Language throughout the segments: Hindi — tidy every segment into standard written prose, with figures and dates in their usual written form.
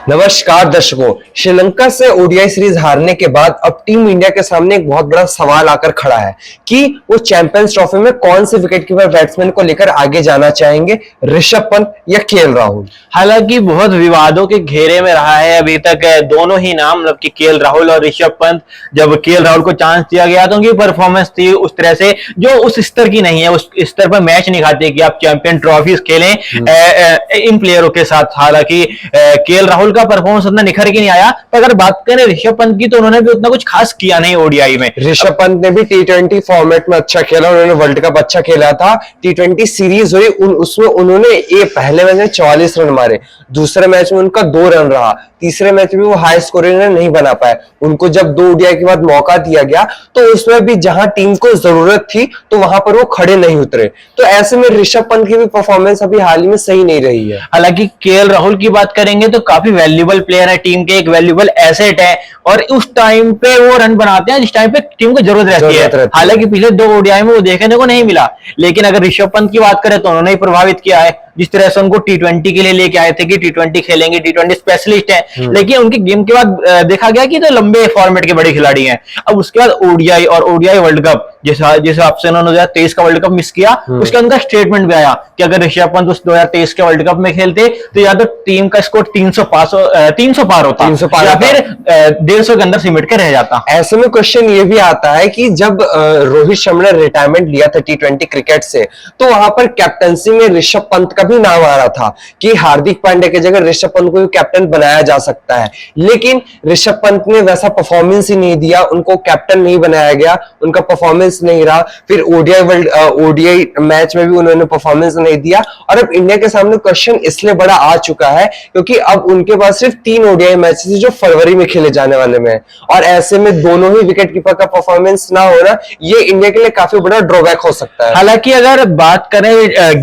नमस्कार दर्शकों। श्रीलंका से ओडीआई सीरीज हारने के बाद अब टीम इंडिया के सामने एक बहुत बड़ा सवाल आकर खड़ा है कि वो चैंपियंस ट्रॉफी में कौन से विकेटकीपर बैट्समैन को लेकर आगे जाना चाहेंगे, ऋषभ पंत या केएल राहुल। हालांकि बहुत विवादों के घेरे में रहा है अभी तक दोनों ही नाम, मतलब कि केएल राहुल और ऋषभ पंत। जब केएल राहुल को चांस दिया गया तो उनकी परफॉर्मेंस थी उस तरह से जो उस स्तर की नहीं है, उस स्तर पर मैच नहीं खाते कि आप चैंपियन ट्रॉफीज खेलें इन प्लेयरों के साथ। हालांकि केएल राहुल का परफॉर्मेंस उतना निखर के नहीं आया, पर अगर बात करें ऋषभ पंत की तो उन्होंने भी उतना कुछ खास किया नहीं ओडीआई में। ऋषभ पंत ने भी टी20 फॉर्मेट में अच्छा खेला, उन्होंने वर्ल्ड कप अच्छा खेला था। टी20 सीरीज हुई उसमें उन्होंने ये पहले मैच में 44 रन मारे, दूसरे मैच में उनका 2 रन रहा, तीसरे मैच में वो हाई स्कोरिंग नहीं बना पाए। उनको जब 2 ओडीआई के बाद मौका दिया गया तो उसमें भी जहां टीम को जरूरत थी तो वहां पर वो खड़े नहीं उतरे। तो ऐसे में ऋषभ पंत की भी परफॉर्मेंस अभी हाल ही में सही नहीं रही है। हालांकि केएल राहुल की बात करेंगे तो काफी वैल्यूएबल प्लेयर है, टीम के एक वैल्यूएबल एसेट है और उस टाइम पे वो रन बनाते हैं जिस टाइम पे टीम को जरूरत रहती है। हालांकि पिछले 2 ओडीआई में वो देखने को नहीं मिला, लेकिन अगर ऋषभ पंत की बात करें तो उन्होंने ही प्रभावित किया है। जिस तरह से उनको टी20 के लिए लेके आए थे कि टी20 खेलेंगे, टी20 स्पेशलिस्ट हैं, लेकिन उनकी गेम के बाद देखा गया कि तो लंबे फॉर्मेट के बड़े खिलाड़ी हैं। अब उसके बाद ओडीआई और ओडीआई वर्ल्ड कप जिस हिसाब से उन्होंने 2023 का वर्ल्ड कप मिस किया, उसका उनका स्टेटमेंट भी आया कि अगर ऋषभ पंत उस 2023 के वर्ल्ड कप में खेलते तो या तो टीम का स्कोर 300 पार होता या फिर 150 के अंदर सिमट के रह जाता। ऐसे में क्वेश्चन ये भी आता है कि जब रोहित शर्मा ने रिटायरमेंट लिया था टी20 क्रिकेट से तो वहां पर कैप्टनसी में ऋषभ पंत का भी नाम आ रहा था कि हार्दिक पांड्या की जगह ऋषभ पंत को भी कैप्टन बनाया जा सकता है, लेकिन ऋषभ पंत ने वैसा परफॉर्मेंस ही नहीं दिया, उनको कैप्टन नहीं बनाया गया, उनका परफॉर्मेंस नहीं रहा। फिर ओडीआई मैच में भी उन्होंने परफॉर्मेंस नहीं दिया और अब इंडिया के सामने क्वेश्चन इसलिए बड़ा आ चुका है क्योंकि अब उनके पास सिर्फ 3 ओडीआई मैचेस जो फरवरी में खेले जाने वाले में, और ऐसे में दोनों ही विकेट कीपर का परफॉर्मेंस ना होना ये इंडिया के लिए काफी बड़ा ड्रॉबैक हो सकता है। हालांकि अगर बात करें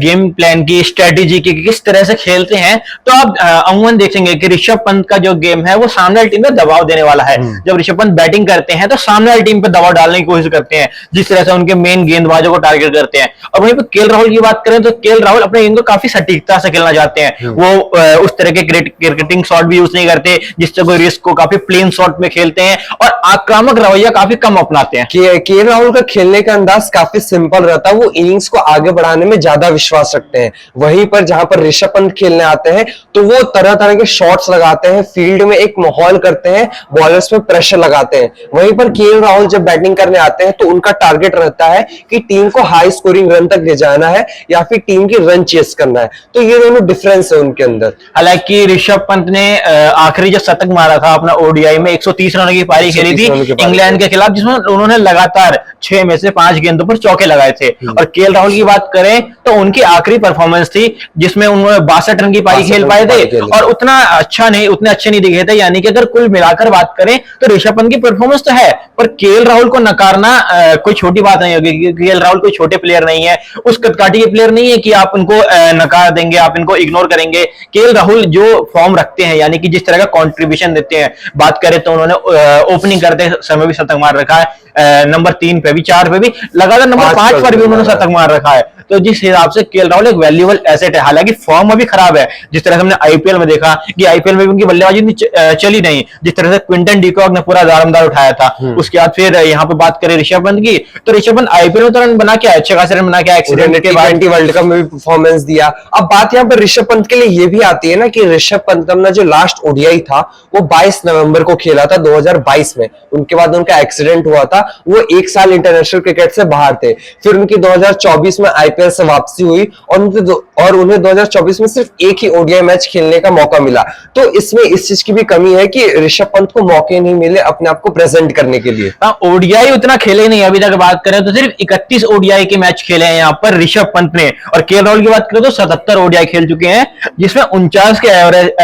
गेम प्लान की, स्ट्रेटेजी की, किस तरह से खेलते हैं, तो आप अमूमन देखेंगे कि ऋषभ पंत का जो गेम है वो सामने वाली टीम पे दबाव देने वाला है। जब ऋषभ पंत बैटिंग करते हैं तो सामने वाली टीम पे दबाव डालने की कोशिश करते हैं, जिस तरह से उनके मेन गेंदबाजों को टारगेट करते हैं। और वहीं पर केएल राहुल की बात करें तो केएल राहुल अपने गेम को काफी सटीकता से खेलना चाहते हैं। वो उस तरह के क्रिकेटिंग शॉट भी यूज नहीं करते जिससे कोई रिस्क को, काफी प्लेन शॉट में खेलते हैं और आक्रामक रवैया काफी कम अपनाते हैं। केएल राहुल का खेलने का अंदाज काफी सिंपल रहता है, वो इनिंग्स को आगे बढ़ाने में ज्यादा विश्वास रखते हैं। वहीं पर जहां पर ऋषभ पंत खेलने आते हैं तो वो तरह तरह के शॉट्स लगाते हैं, फील्ड में एक माहौल करते हैं, बॉलर्स पे प्रेशर लगाते हैं। वहीं पर केएल राहुल जब बैटिंग करने आते हैं तो उनका टारगेट रहता है कि टीम को हाई स्कोरिंग रन तक ले जाना है या फिर टीम की रन चेस करना है। तो ये दोनों डिफरेंस है उनके अंदर। हालांकि ऋषभ पंत ने आखिरी जो शतक मारा था अपना ओडीआई में 130 रनों की पारी खेली थी इंग्लैंड के खिलाफ, जिसमें उन्होंने लगातार 6 में से 5 गेंदों पर चौके लगाए थे। और केएल राहुल की बात करें तो उनकी आखिरी परफॉर्मेंस थी जिसमें उन्होंने 62 रन की पारी खेल पाए थे और उतना अच्छा नहीं, उतने अच्छे नहीं दिखे थे। यानी कि अगर कुल मिलाकर बात करें तो ऋषभ पंत की परफॉर्मेंस तो है, पर केएल राहुल को नकारना कोई छोटी बात नहीं होगी क्योंकि केएल राहुल कोई छोटे प्लेयर नहीं है, उस कदकाठी के प्लेयर नहीं है कि आप उनको नकार देंगे, आप इनको इग्नोर करेंगे। केएल राहुल जो फॉर्म रखते हैं, यानी कि जिस तरह का कंट्रीब्यूशन देते हैं, बात करें तो उन्होंने ओपनिंग करते समय भी शतक मार रखा है, नंबर 3 पे भी, 4 पे भी, लगातार नंबर 5 पर भी उन्होंने शतक मार रखा है। तो जिस हिसाब से केएल राहुल एक वैल्यूएबल एसेट है। हालांकि फॉर्म अभी खराब है, जिस तरह से हमने आईपीएल में देखा कि आईपीएल में भी उनकी बल्लेबाजी चली नहीं, जिस तरह से क्विंटन डिकॉक ने पूरा दारोमदार उठाया था। उसके बाद फिर यहाँ पे बात करें ऋषभ पंत की, तो ऋषभ पंत आईपीएल में तो रन बना के अच्छे खासे रन बना के एक्सीडेंट के बाद वर्ल्ड कप में भी परफॉर्मेंस दिया। अब बात यहाँ पर ऋषभ पंत के लिए ये भी आती है ना कि ऋषभ पंत का जो लास्ट ओडीआई था वो 22 नवंबर को खेला था 2022 में, उनके बाद उनका एक्सीडेंट हुआ था, वो 1 साल इंटरनेशनल क्रिकेट से बाहर थे। फिर उनकी 2024 में आईपीएल से वापसी हुई और उन्हें 2024 में सिर्फ एक ही ओडीआई मैच खेलने का मौका मिला। तो इसमें इस चीज की भी कमी है कि ऋषभ पंत को मौके नहीं मिले अपने आप को प्रेजेंट करने के लिए। ओडीआई उतना खेले नहीं, अभी तक बात करें तो सिर्फ 31 ओडीआई के मैच खेले हैं यहाँ पर ऋषभ पंत ने। और केएल राहुल की बात करें तो 77 ओडीआई खेल चुके हैं, जिसमें 49 के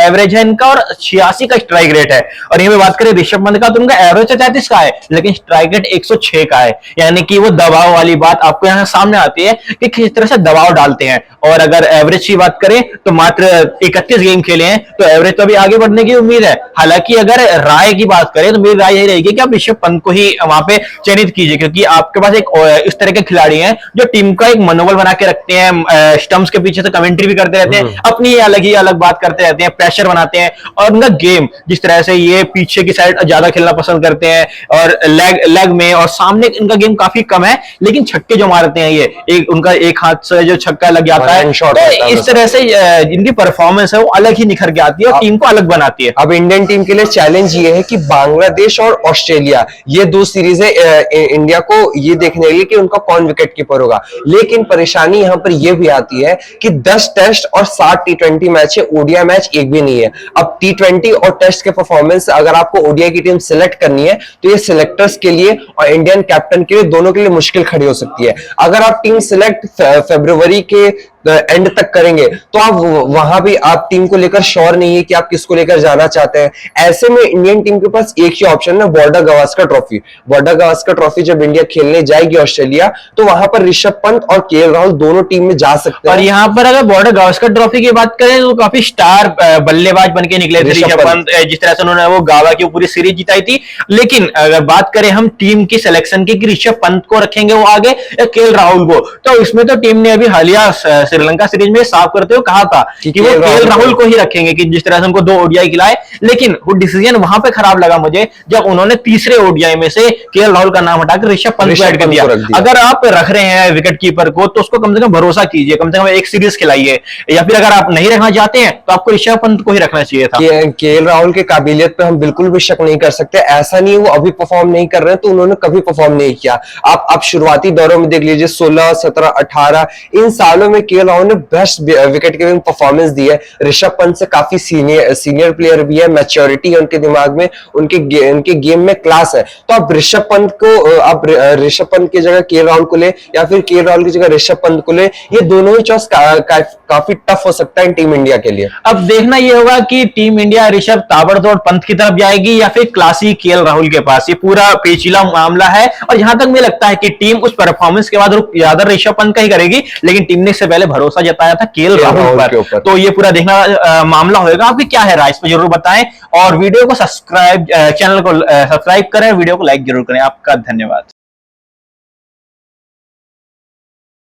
एवरेज है इनका और 86 का स्ट्राइक रेट है। और यहाँ पे बात करें ऋषभ पंत का तो उनका एवरेज 33 का है, लेकिन स्ट्राइक रेट 106 का है। यानी कि वो दबाव वाली बात आपको यहाँ सामने आती है कि इस तरह से दबाव डालते हैं। और अगर एवरेज की बात करें तो मात्र 31 गेम खेले हैं, तो एवरेज तो अभी आगे बढ़ने की उम्मीद है। हालांकि अगर राय की बात करें तो मेरी राय यही रहेगी कि आप ऋषभ पंत को ही वहां पे चयनित कीजिए, क्योंकि आपके पास एक इस तरह के खिलाड़ी हैं जो टीम का एक मनोबल बना के रखते हैं, स्टंप्स के पीछे से कमेंट्री भी करते रहते हैं, अपनी ही अलग बात करते रहते हैं, प्रेशर बनाते हैं। और उनका गेम जिस तरह से ये पीछे की साइड ज्यादा खेलना पसंद करते हैं और लेग में और सामने इनका गेम काफी कम है, लेकिन छक्के जो मारते हैं ये उनका एक हाथ से जो छक्का लग जाता है, तो इस तरह से इनकी परफॉर्मेंस है वो अलग ही निखर के आती है और टीम को अलग बनाती है। अब इंडियन टीम के लिए चैलेंज ये है कि बांग्लादेश और ऑस्ट्रेलिया ये दो सीरीज है इंडिया को ये देखने के लिए कि उनका कौन विकेट कीपर होगा। लेकिन परेशानी यहां पर यह भी आती है कि 10 टेस्ट और 7 टी20 मैच है, ओडीआई मैच एक भी नहीं है। अब टी20 और टेस्ट के परफॉर्मेंस अगर आपको ओडीआई की टीम सिलेक्ट करनी है तो ये सिलेक्टर्स के लिए और इंडियन कैप्टन के लिए दोनों के लिए मुश्किल खड़ी हो सकती है। अगर आप टीम सिलेक्ट फरवरी के एंड तक करेंगे तो आप वहां भी आप टीम को लेकर श्योर नहीं है कि आप किसको लेकर जाना चाहते हैं। ऐसे में इंडियन टीम के पास एक ही ऑप्शन है, border Gavaskar trophy. Border Gavaskar trophy जब इंडिया खेलने जाएगी ऑस्ट्रेलिया तो वहां पर ऋषभ पंत और केएल राहुल दोनों टीम में जा सकते हैं। और यहाँ पर अगर बॉर्डर गावस्कर ट्रॉफी की बात करें तो काफी स्टार बल्लेबाज बन के निकले थे ऋषभ पंत, जिस तरह से उन्होंने वो गावा की पूरी सीरीज जिताई थी। लेकिन अगर बात करें हम टीम की सिलेक्शन की कि ऋषभ पंत को रखेंगे वो आगे या केएल राहुल को, तो इसमें तो टीम ने अभी हालिया श्रीलंका सीरीज में साफ करते हुए कहा था कि वो केएल राहुल को ही रखेंगे, कि जिस तरह से उनको 2 ओडीआई खिलाए। लेकिन वो डिसीजन वहां पे खराब लगा मुझे जब उन्होंने तीसरे ओडीआई में से केएल राहुल का नाम हटाकर ऋषभ पंत को ऐड कर दिया। अगर आप रख रहे हैं विकेट कीपर को तो उसको कम से कम भरोसा कीजिए, कम से कम एक सीरीज खिलाइए, या फिर अगर आप नहीं रखना चाहते हैं तो आपको ऋषभ पंत को ही रखना चाहिए था। केएल राहुल की काबिलियत पे हम बिल्कुल भी शक नहीं कर सकते। ऐसा नहीं वो अभी परफॉर्म नहीं कर रहे हैं तो उन्होंने कभी परफॉर्म नहीं किया। आप शुरुआती दौरों में देख लीजिए 16, 17, 18 इन सालों में केएल राहुल ने बेस्ट विकेट कीपिंग परफॉर्मेंस दी है। ऋषभ पंत से काफी सीनियर प्लेयर भी है, मैच्योरिटी है उनके दिमाग में, उनके गेम में क्लास है। तो आप ऋषभ पंत की जगह केएल राहुल को ले या फिर केएल राहुल की जगह ऋषभ पंत को ले, ये दोनों ही चॉइस काफी टफ हो सकता है टीम इंडिया के लिए। अब देखना ये होगा कि टीम इंडिया ऋषभ ताबड़तोड़ पंत की तरफ जाएगी या फिर क्लासी केएल राहुल के पास। ये पूरा पेचीदा मामला है और जहां तक मुझे लगता है कि टीम उस परफॉर्मेंस के बाद ज्यादा ऋषभ पंत का ही करेगी, लेकिन टीम ने इससे पहले भरोसा जताया था केएल राहुल पर। तो ये पूरा देखना मामला होगा। आपकी क्या है राय, इस पर जरूर बताएं और वीडियो को चैनल को सब्सक्राइब करें, वीडियो को लाइक जरूर करें। आपका धन्यवाद।